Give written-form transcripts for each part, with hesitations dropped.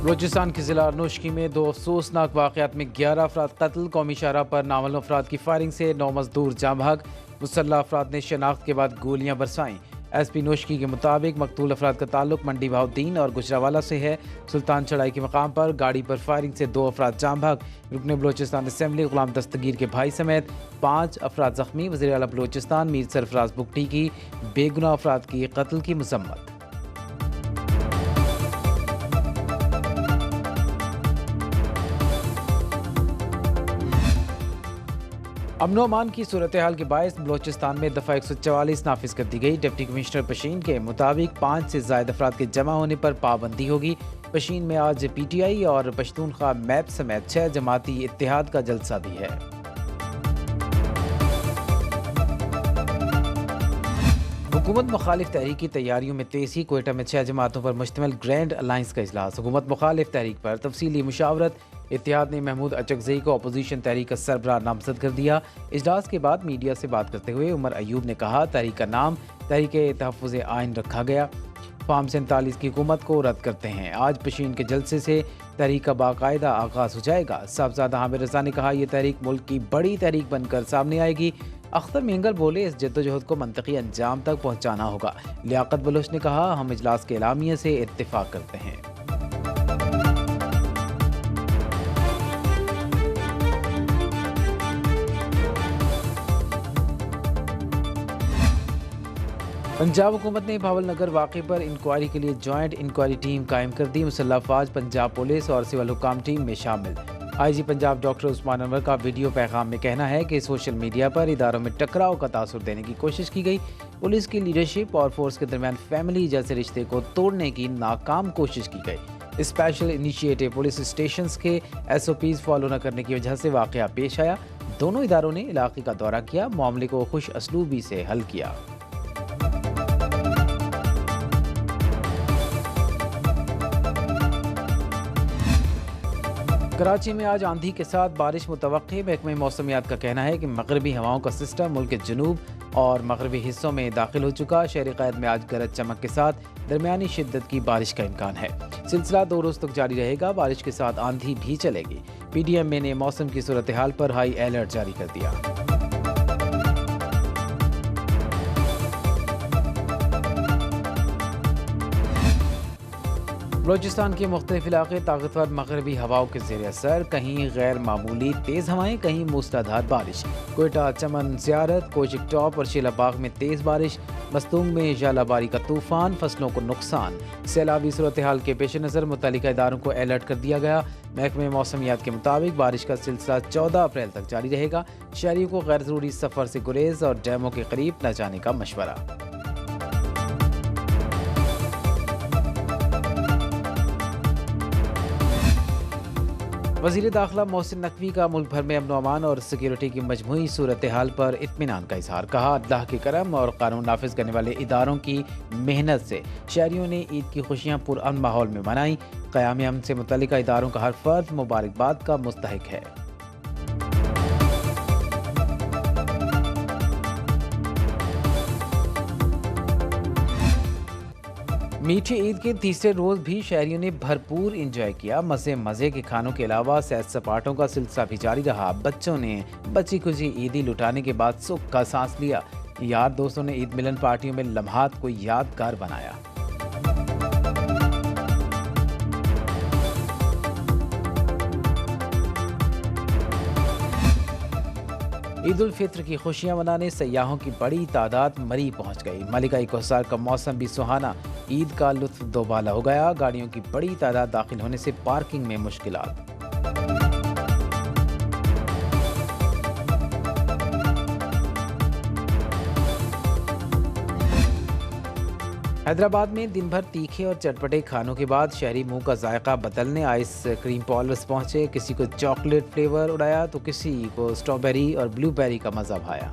बलूचिस्तान के जिला नोशकी में दो अफसोसनाक वाक़यात में 11 अफराद कत्ल। कौमी शाहराह पर नामल अफराद की फायरिंग से 9 मजदूर जाँ बहक। मुसल्लह अफराद ने शनाख्त के बाद गोलियां बरसाईं। SP नोशकी के मुताबिक मकतूल अफराद का ताल्लुक मंडी बहाउद्दीन और गुजरावाला से है। सुल्तान चढ़ाई के मकाम पर गाड़ी पर फायरिंग से 2 अफराद जाँ बहक। रुकने बलूचिस्तान असम्बली गुलाम दस्तगीर के भाई समेत 5 अफराद जख्मी। वज़ीर आला बलूचिस्तान मीर सरफराज बुगटी की बेगुनाह अफराद की कत्ल की मजम्मत। अमनो अमान की सूरत हाल के बायस बलूचिस्तान में दफ़ा 144 नाफिज कर दी गई। डिप्टी कमिश्नर पशीन के मुताबिक 5 से ज़ायद अफराद के जमा होने पर पाबंदी होगी। पशीन में आज PTI और पश्तूनख्वा मैप समेत 6 जमाती इत्तेहाद का जलसा भी है। हुकूमत मुखालिफ तहरीक की तैयारियों में तेज़ी। कोयटा में 6 जमातों पर मुश्तमिल ग्रैंड अलायंस का इजलास। हुकूमत मुखालिफ तहरीक पर तफसीली मुशावरत। इत्तेहाद ने महमूद अचकज़ई को अपोजिशन तहरीक का सरबराह नामजद कर दिया। इजलास के बाद मीडिया से बात करते हुए उमर अयूब ने कहा, तहरीक का नाम तहरीक तहफ़्फ़ुज़ आइन रखा गया। फार्म 47 की हुकूमत को रद्द करते हैं। आज पशीन के जलसे से तहरीक का बाकायदा आगाज़ हो जाएगा। साहबजादा हामिद रज़ा ने कहा, यह तहरीक मुल्क की बड़ी तहरीक बनकर सामने आएगी। अख्तर मेंगल बोले, इस जद्दोजहद को मंतकी अंजाम तक पहुँचाना होगा। लियाकत बलोच ने कहा, हम इजलास के एलामिया से इत्तेफाक करते हैं। पंजाब हुकूमत ने भावल नगर वाक़े पर इंक्वायरी के लिए जॉइंट इंक्वायरी टीम कायम कर दी। मुसल्लह अफवाज, पंजाब पुलिस और सिविल हुकाम टीम में शामिल। IG पंजाब डॉक्टर उस्मान अनवर का वीडियो पैगाम में कहना है कि सोशल मीडिया पर इदारों में टकराव का तासुर देने की कोशिश की गई। पुलिस की लीडरशिप और फोर्स के दरमियान फैमिली जैसे रिश्ते को तोड़ने की नाकाम कोशिश की गई। स्पेशल इनिशिएटिव पुलिस स्टेशन के SOPs फॉलो न करने की वजह से वाक़या पेश आया। दोनों इदारों ने इलाके का दौरा किया, मामले को खुश असलूबी से हल किया। कराची में आज आंधी के साथ बारिश मुतवक्की। महकमे मौसमियात का कहना है कि मगरबी हवाओं का सिस्टम मुल्क के जनूब और मगरबी हिस्सों में दाखिल हो चुका। शहरी क़ैद में आज गरज चमक के साथ दरमियानी शिद्दत की बारिश का इम्कान है। सिलसिला 2 रोज़ तक जारी रहेगा। बारिश के साथ आंधी भी चलेगी। PDMA ने मौसम की सूरत हाल पर हाई अलर्ट जारी कर दिया। बलूचिस्तान के मुख्तलिफ इलाके ताकतवर मगरबी हवाओं के ज़ेर असर। कहीं गैर मामूली तेज़ हवाएं, कहीं मूसलाधार बारिश। कोयटा, चमन, ज़ियारत, कोशिक टॉप और शीलाबाग में तेज़ बारिश। मस्तूंग में जालाबारी का तूफान, फसलों को नुकसान। सैलाबी सूरत हाल के पेश नज़र मुतल्लिका इदारों को अलर्ट कर दिया गया। महकमे मौसमियात के मुताबिक बारिश का सिलसिला 14 अप्रैल तक जारी रहेगा। शहरियों को गैर ज़रूरी सफ़र से गुरेज और डैमों के करीब न जाने का मशवरा। वज़ीर दाखिला मोहसिन नकवी का मुल्क भर में अमन अमान और सिक्योरिटी की मजमूई सूरत हाल पर इत्मीनान का इजहार। कहा, अल्लाह के करम और कानून नाफिज करने वाले इदारों की मेहनत से शहरियों ने ईद की खुशियाँ पुरअमन माहौल में मनाई। क़याम अमन से मुतल्लिका इदारों का हर फर्द मुबारकबाद का मुस्तहिक है। मीठी ईद के तीसरे रोज़ भी शहरियों ने भरपूर इंजॉय किया। मज़े के खानों के अलावा सैर सपाटों का सिलसिला भी जारी रहा। बच्चों ने बची खुची ईदी लुटाने के बाद सुख का सांस लिया। यार दोस्तों ने ईद मिलन पार्टियों में लम्हात को यादगार बनाया। ईद उल फित्र की खुशियां मनाने सयाहों की बड़ी तादाद मरी पहुंच गई। मलिका कोहसार का मौसम भी सुहाना। ईद का लुत्फ दोबाला हो गया। गाड़ियों की बड़ी तादाद दाखिल होने से पार्किंग में मुश्किलात। हैदराबाद में दिन भर तीखे और चटपटे खानों के बाद शहरी मुंह का जायका बदलने आइसक्रीम पार्लर्स पहुंचे। किसी को चॉकलेट फ्लेवर उड़ाया तो किसी को स्ट्रॉबेरी और ब्लूबेरी का मजा भाया।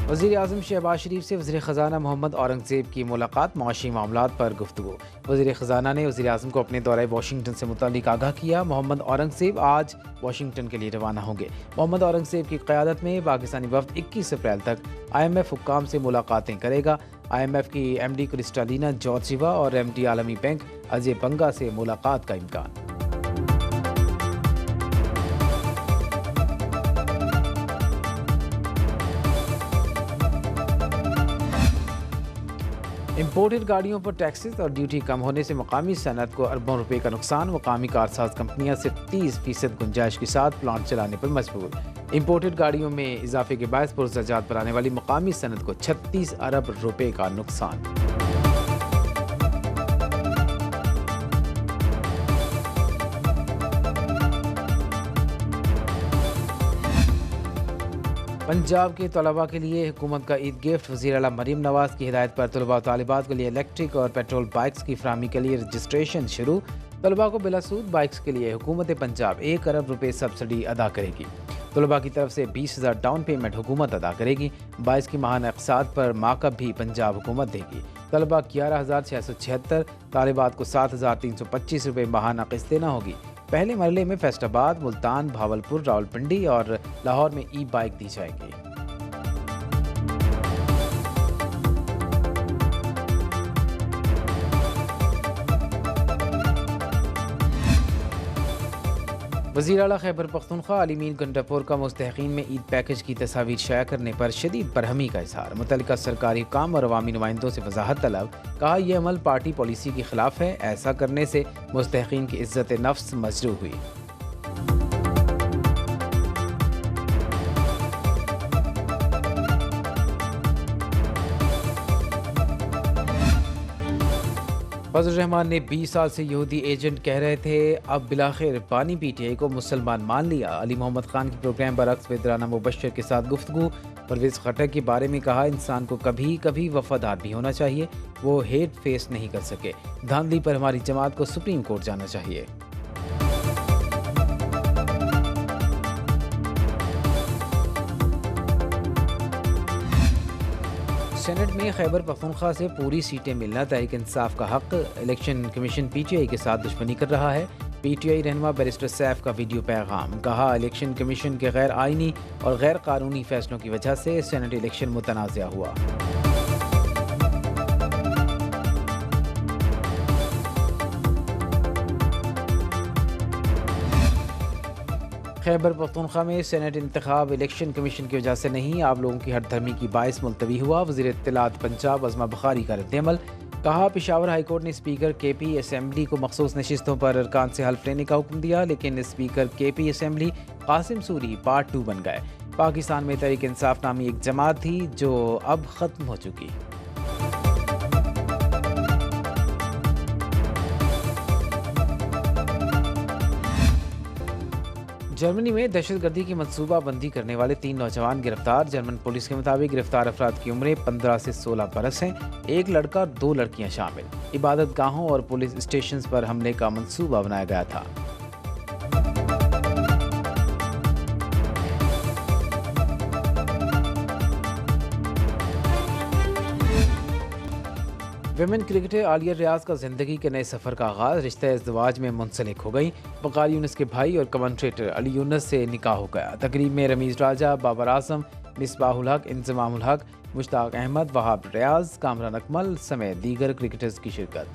वज़ीर आज़म शहबाज शरीफ से वज़ीर ख़जाना मोहम्मद औरंगज़ेब की मुलाकात, माशी मामलात पर गुफ्तगू। वज़ीर ख़जाना ने वज़ीर आज़म को अपने दौरे वाशिंगटन से मुताल्लिक़ आगाह किया। मोहम्मद औरंगज़ेब आज वाशिंगटन के लिए रवाना होंगे। मोहम्मद औरंगज़ेब की क़यादत में पाकिस्तानी वफ़द 21 अप्रैल तक IMF हुक्काम से मुलाकातें करेगा। IMF की MD क्रिस्टालिना जॉर्जिवा और MD आलमी बैंक अजय बंगा से मुलाकात का इम्कान। इम्पोर्टेड गाड़ियों पर टैक्सेस और ड्यूटी कम होने से मकामी सनत को अरबों रुपए का नुकसान। मकामी कारसाज कंपनियां सिर्फ 30% गुंजाइश के साथ प्लांट चलाने पर मजबूर। इम्पोर्टेड गाड़ियों में इजाफे के बायस पुरज़ात बनाने वाली मकामी सनत को 36 अरब रुपए का नुकसान। पंजाब के तलबा के लिए हुकूमत का ईद गिफ्ट। वज़ीर आला मरीम नवाज़ की हिदायत पर तलबा तालिबात के लिए इलेक्ट्रिक और पेट्रोल बाइक्स की फराहमी के लिए रजिस्ट्रेशन शुरू। तलबा को बिलासूद बाइक्स के लिए हुकूमत पंजाब 1 अरब रुपए सब्सिडी अदा करेगी। तलबा की तरफ से 20,000 डाउन पेमेंट हुकूमत अदा करेगी। बाइक्स की माहाना अक़सात पर माकब भी पंजाब हुकूमत देगी। तलबा 11,676, तालिबात को 7,325 रुपये माहाना किस्त देना होगी। पहले मरले में फैसलाबाद, मुल्तान, भावलपुर, रावलपिंडी और लाहौर में ई बाइक दी जाएगी। वज़ीर आला खैबर पख्तूनख्वा अली गंडापुर का मुस्तहक़ीन में ईद पैकेज की तस्वीर शाया करने पर शदीद बरहमी का इज़हार। मुतल्लिका सरकारी काम और अवामी नुमाइंदों से वजाहत तलब। कहा, यह अमल पार्टी पॉलिसी के खिलाफ है। ऐसा करने से मुस्तहक़ीन की इज़्ज़त नफ्स मजरूह हुई। फजल रहमान ने 20 साल से यहूदी एजेंट कह रहे थे, अब बिलाखिर पानी PTI को मुसलमान मान लिया। अली मोहम्मद खान के प्रोग्राम बरक्स with राना मुबशर के साथ गुफ्तगू। परवेज़ खट्टर के बारे में कहा, इंसान को कभी कभी वफादार भी होना चाहिए। वो हेट फेस नहीं कर सके। धांधली पर हमारी जमात को सुप्रीम कोर्ट जाना चाहिए। सेनेट में खैबर पख्तूनख्वा से पूरी सीटें मिलना तहरीक इंसाफ का हक। इलेक्शन कमीशन PTI के साथ दुश्मनी कर रहा है। PTI रहनुमा बैरिस्टर सैफ का वीडियो पैगाम। कहा, इलेक्शन कमीशन के गैर आइनी और गैर कानूनी फैसलों की वजह से सेनेट इलेक्शन मुतनाज़ा हुआ। खैबर पख्तूनख्वा में सेनेट इंतखाब इलेक्शन कमीशन की वजह से नहीं, आप लोगों की हरधर्मी की बायस मुलतवी हुआ। वज़ीर इत्तलात पंजाब अज़मा बुखारी का रद्द-ए-अमल। कहा, पेशावर हाईकोर्ट ने स्पीकर KP असम्बली को मखसूस नशिस्तों पर अरकान से हल्फ लेने का हुक्म दिया, लेकिन speaker KP assembly Qasim Suri part 2 बन गए। पाकिस्तान में तहरीक इंसाफ नामी एक जमात थी जो अब ख़त्म हो चुकी। जर्मनी में दहशतगर्दी की मनसूबा बंदी करने वाले 3 नौजवान गिरफ्तार। जर्मन पुलिस के मुताबिक गिरफ्तार अफराद की उम्रें 15 से 16 बरस हैं। 1 लड़का और 2 लड़कियां शामिल। इबादत गाहों और पुलिस स्टेशन पर हमले का मनसूबा बनाया गया था। विमेन क्रिकेटर आलिया रियाज का जिंदगी के नए सफ़र का आगाज़। रिश्ता इज़्दिवाज में मुंसलिक हो गई। वक़ार यूनुस के भाई और कमेंट्रेटर अली यूनुस से निकाह हो गया। तकरीब में रमीज़ राजा, बाबर आज़म, मिसबाहुल हक, इंज़मामुल हक, मुश्ताक अहमद, वहाब रियाज, कामरान अकमल समेत दीगर क्रिकेटर्स की शिरकत।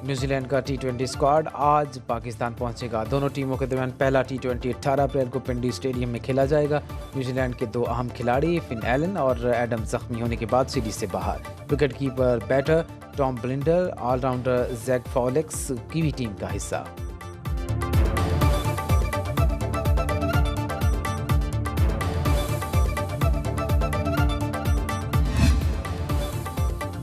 न्यूजीलैंड का T20 स्क्वाड आज पाकिस्तान पहुंचेगा। दोनों टीमों के दरमियान पहला T20 18 अप्रैल को पिंडी स्टेडियम में खेला जाएगा। न्यूजीलैंड के 2 अहम खिलाड़ी फिन एलन और एडम जख्मी होने के बाद सीरीज से बाहर। Wicketkeeper batter Tom Blundell, allrounder Jack Foulkes की भी टीम का हिस्सा।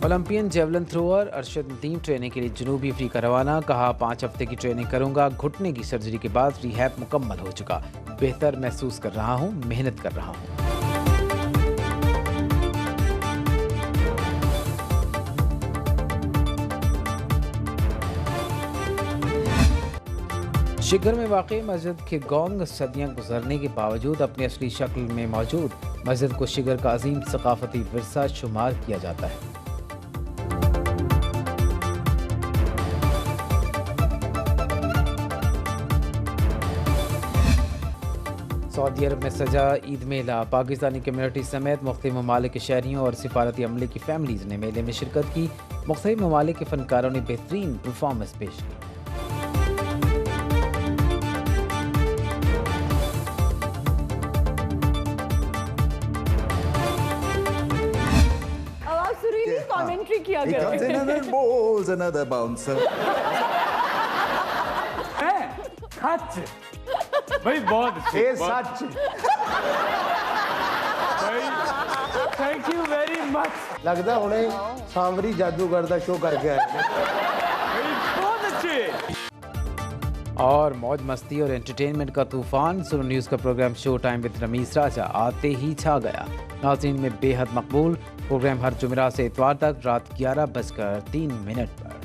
Olympian javelin thrower Arshad Nadeem training के लिए जनूबी अफ्रीका रवाना। कहा, 5 हफ्ते की ट्रेनिंग करूंगा। घुटने की सर्जरी के बाद रिहैब मुकम्मल हो चुका। बेहतर महसूस कर रहा हूं, मेहनत कर रहा हूं। शिगर में वाक़ मस्जिद खिरगोंग सदियाँ गुजरने के बावजूद अपनी असली शक्ल में मौजूद मस्जिद को शिगर का अजीम सकाफती विरसा शुमार किया जाता है। सऊदी अरब में सजा ईद मेला पाकिस्तानी कम्युनिटी समेत मुख्तलिफ ममालिक के शहरियों और सिफारती अमले की फैमिलीज़ ने मेले में शिरकत की। मुख्तलिफ ममालिक के फनकारों ने बेहतरीन परफॉर्मेंस पेश की। कमेंट्री किया He comes in and then bowls another bouncer. सच भाई बहुत अच्छे ये सच भाई थैंक यू वेरी मच लगता हुणे सांवरी जादूगर का शो करके आए भाई बहुत अच्छे। और मौज मस्ती और एंटरटेनमेंट का तूफान सुनो न्यूज़ का programme show time with Rameez Raja आते ही छा गया। नाज़रीन में बेहद मकबूल प्रोग्राम हर जुमेरात से इतवार तक रात 11:03 पर।